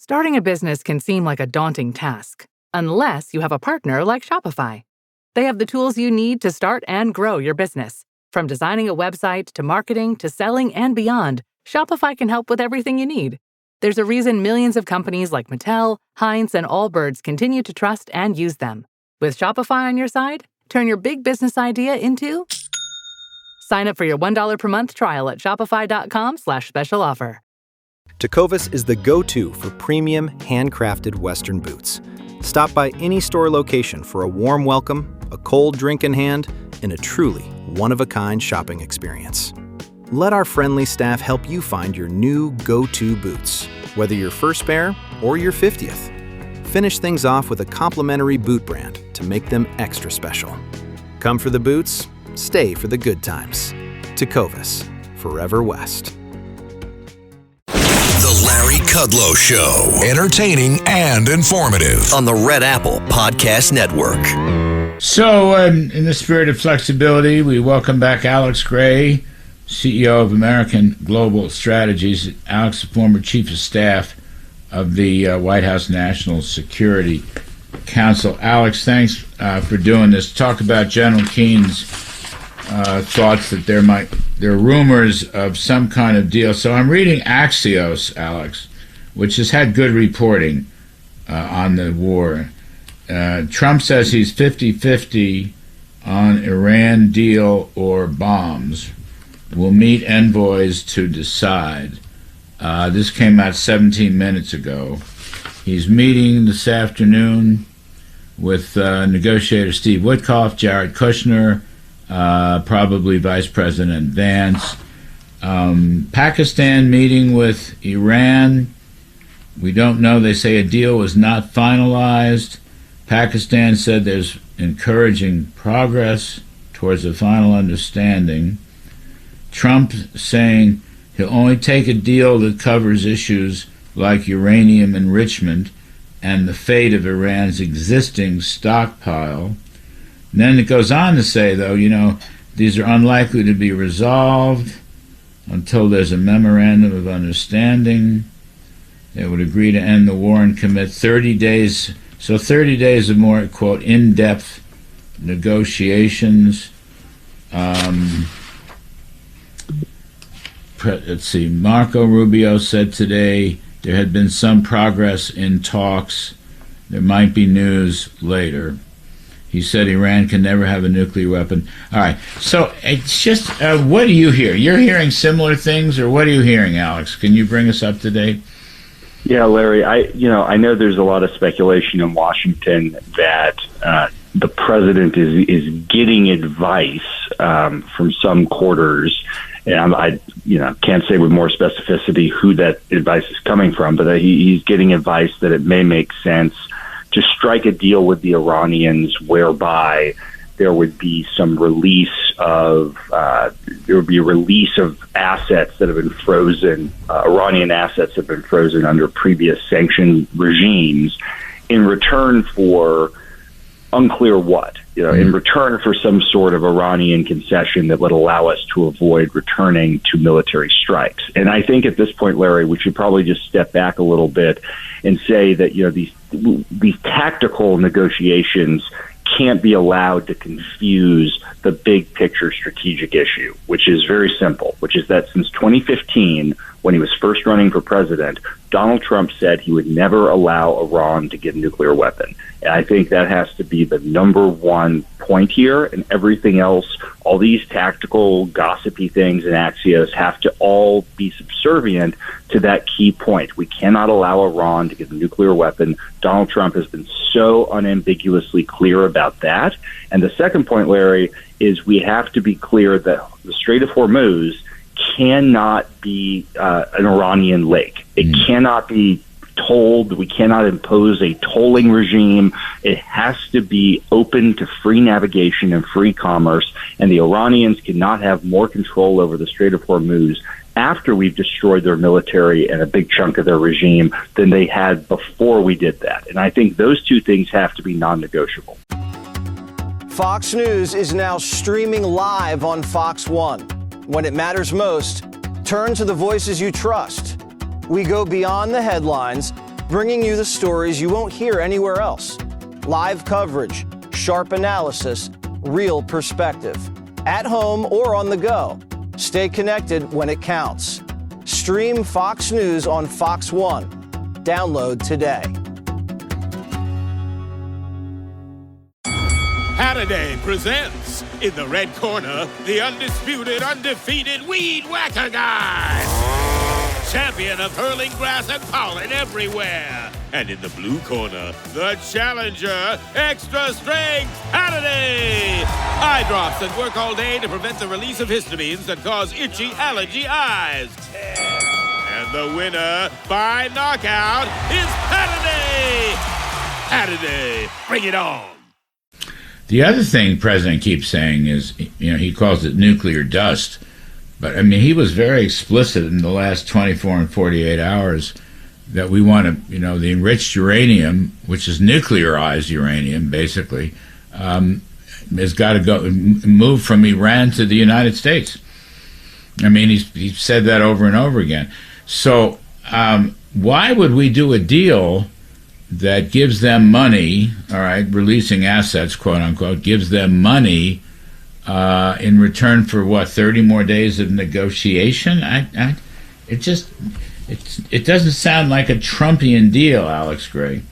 Starting a business can seem like a daunting task, unless you have a partner like Shopify. They have the tools you need to start and grow your business. From designing a website to marketing to selling and beyond, Shopify can help with everything you need. There's a reason millions of companies like Mattel, Heinz, and Allbirds continue to trust and use them. With Shopify on your side, turn your big business idea into... Sign up for your $1 per month trial at shopify.com/special offer. Tecovas is the go-to for premium, handcrafted Western boots. Stop by any store location for a warm welcome, a cold drink in hand, and a truly one-of-a-kind shopping experience. Let our friendly staff help you find your new go-to boots, whether your first pair or your 50th. Finish things off with a complimentary boot brand to make them extra special. Come for the boots, stay for the good times. Tecovas, forever West. The Larry Kudlow Show. Entertaining and informative on the Red Apple Podcast Network. So, in the spirit of flexibility, we welcome back Alex Gray, CEO of American Global Strategies. Alex, the former chief of staff of the White House National Security Council. Alex, thanks for doing this. Talk about General Keene's thoughts that there are rumors of some kind of deal. So I'm reading Axios, Alex, which has had good reporting on the war. Trump says he's 50-50 on Iran deal or bombs. We'll meet envoys to decide. This came out 17 minutes ago. He's meeting this afternoon with negotiator Steve Witkoff, Jared Kushner, probably Vice President Vance. Pakistan meeting with Iran. We don't know. They say a deal was not finalized. Pakistan said there's encouraging progress towards a final understanding. Trump saying he'll only take a deal that covers issues like uranium enrichment and the fate of Iran's existing stockpile. And then it goes on to say, though, these are unlikely to be resolved until there's a memorandum of understanding. They would agree to end the war and commit 30 days. So 30 days of more, quote, in-depth negotiations. Let's see. Marco Rubio said today there had been some progress in talks. There might be news later. He said Iran can never have a nuclear weapon. All right. So it's just, what do you hear? You're hearing similar things, or what are you hearing, Alex? Can you bring us up to date? Yeah, Larry, I know there's a lot of speculation in Washington that the president is getting advice from some quarters, and I can't say with more specificity who that advice is coming from, but he's getting advice that it may make sense to strike a deal with the Iranians whereby there would be some release of assets that have been frozen, Iranian assets that have been frozen under previous sanction regimes in return for unclear what, in return for some sort of Iranian concession that would allow us to avoid returning to military strikes. And I think at this point, Larry, we should probably just step back a little bit and say that, these tactical negotiations can't be allowed to confuse the big picture strategic issue, which is very simple, which is that since 2015, when he was first running for president, Donald Trump said he would never allow Iran to get a nuclear weapon. And I think that has to be the number one point here, and everything else, all these tactical, gossipy things in Axios have to all be subservient to that key point. We cannot allow Iran to get a nuclear weapon. Donald Trump has been so unambiguously clear about that. And the second point, Larry, is we have to be clear that the Strait of Hormuz cannot be an Iranian lake. It cannot be tolled. We cannot impose a tolling regime. It has to be open to free navigation and free commerce, and the Iranians cannot have more control over the Strait of Hormuz after we've destroyed their military and a big chunk of their regime than they had before we did that. And I think those two things have to be non-negotiable. Fox News is now streaming live on Fox One. When it matters most, turn to the voices you trust. We go beyond the headlines bringing you the stories you won't hear anywhere else. Live coverage, sharp analysis, real perspective. At home or on the go, stay connected when it counts. Stream Fox News on Fox One. Download today. Halliday presents, in the red corner, the undisputed, undefeated Weed Whacker Guy. Champion of hurling grass and pollen everywhere. And in the blue corner, the challenger, extra strength Halliday. Eye drops that work all day to prevent the release of histamines that cause itchy allergy eyes. And the winner by knockout is Halliday. Halliday, bring it on. The other thing the president keeps saying is, he calls it nuclear dust. But, he was very explicit in the last 24 and 48 hours that we want to, the enriched uranium, which is nuclearized uranium, basically, has got to move from Iran to the United States. He's said that over and over again. So why would we do a deal that gives them money, all right, releasing assets, quote unquote, gives them money in return for 30 more days of negotiation? It doesn't sound like a Trumpian deal, Alex Gray.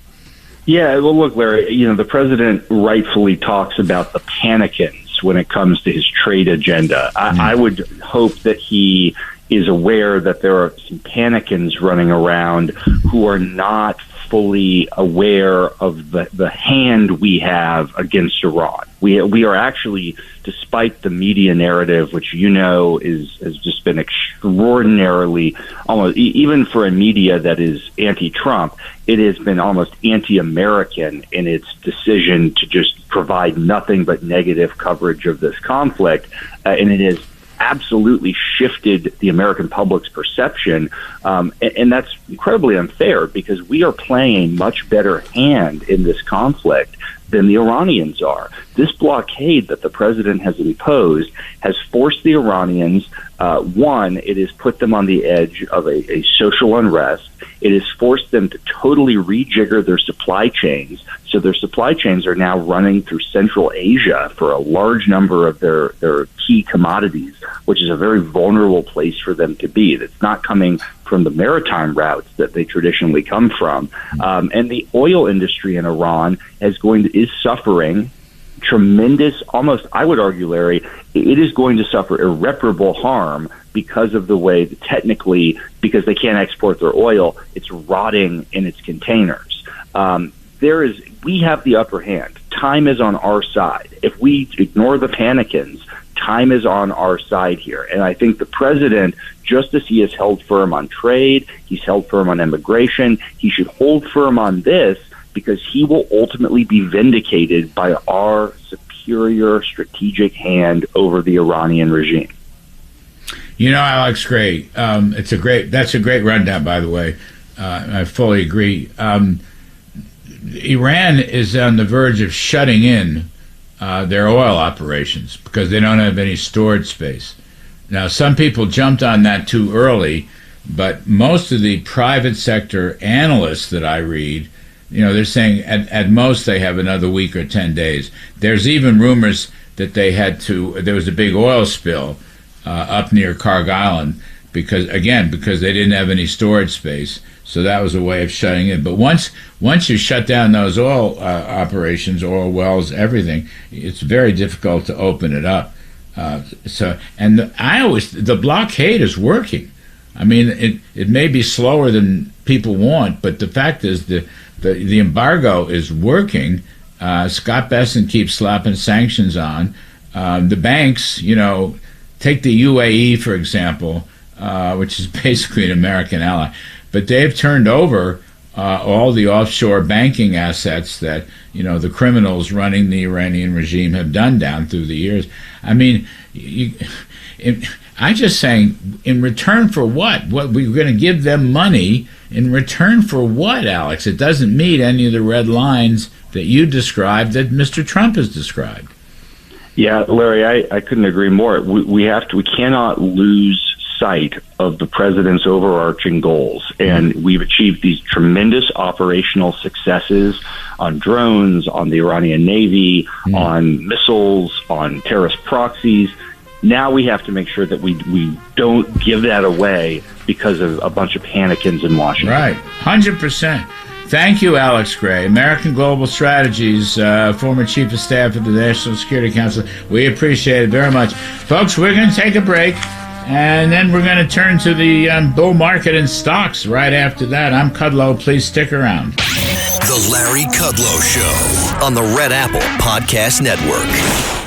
Yeah, well, look, Larry, the president rightfully talks about the panicans when it comes to his trade agenda. I would hope that he is aware that there are some panicans running around who are not fully aware of the hand we have against Iran. We are actually, despite the media narrative, which has just been extraordinarily, almost even for a media that is anti-Trump, it has been almost anti-American in its decision to just provide nothing but negative coverage of this conflict, and it has absolutely shifted the American public's perception, and that's incredibly unfair because we are playing a much better hand in this conflict than the Iranians are. This blockade that the president has imposed has forced the Iranians, one, it has put them on the edge of a social unrest. It has forced them to totally rejigger their supply chains. So their supply chains are now running through Central Asia for a large number of their key commodities, which is a very vulnerable place for them to be. That's not coming from the maritime routes that they traditionally come from. And the oil industry in Iran is suffering tremendous, almost, I would argue, Larry, it is going to suffer irreparable harm because of the way that technically, because they can't export their oil, it's rotting in its containers. We have the upper hand. Time is on our side. If we ignore the panicans, time is on our side here. And I think the president, just as he has held firm on trade, he's held firm on immigration, he should hold firm on this because he will ultimately be vindicated by our superior strategic hand over the Iranian regime. Alex Gray, that's a great rundown, by the way. I fully agree. Iran is on the verge of shutting in their oil operations because they don't have any storage space. Now, some people jumped on that too early, but most of the private sector analysts that I read, they're saying at most they have another week or 10 days. There's even rumors that there was a big oil spill up near Karg Island because they didn't have any storage space. So that was a way of shutting in. But once you shut down those oil operations, oil wells, everything, it's very difficult to open it up. The blockade is working. It may be slower than people want, but the fact is the embargo is working. Scott Bessent keeps slapping sanctions on. The banks, take the UAE, for example, which is basically an American ally. But they've turned over all the offshore banking assets that, the criminals running the Iranian regime have done down through the years. I'm just saying, in return for what? What we're going to give them money in return for what, Alex? It doesn't meet any of the red lines that you described that Mr. Trump has described. Yeah, Larry, I couldn't agree more. We cannot lose sight of the president's overarching goals. And we've achieved these tremendous operational successes on drones, on the Iranian Navy, on missiles, on terrorist proxies. Now we have to make sure that we don't give that away because of a bunch of panicans in Washington. Right, 100%. Thank you, Alex Gray, American Global Strategies, former Chief of Staff of the National Security Council. We appreciate it very much. Folks, we're going to take a break, and then we're going to turn to the bull market in stocks right after that. I'm Kudlow. Please stick around. The Larry Kudlow Show on the Red Apple Podcast Network.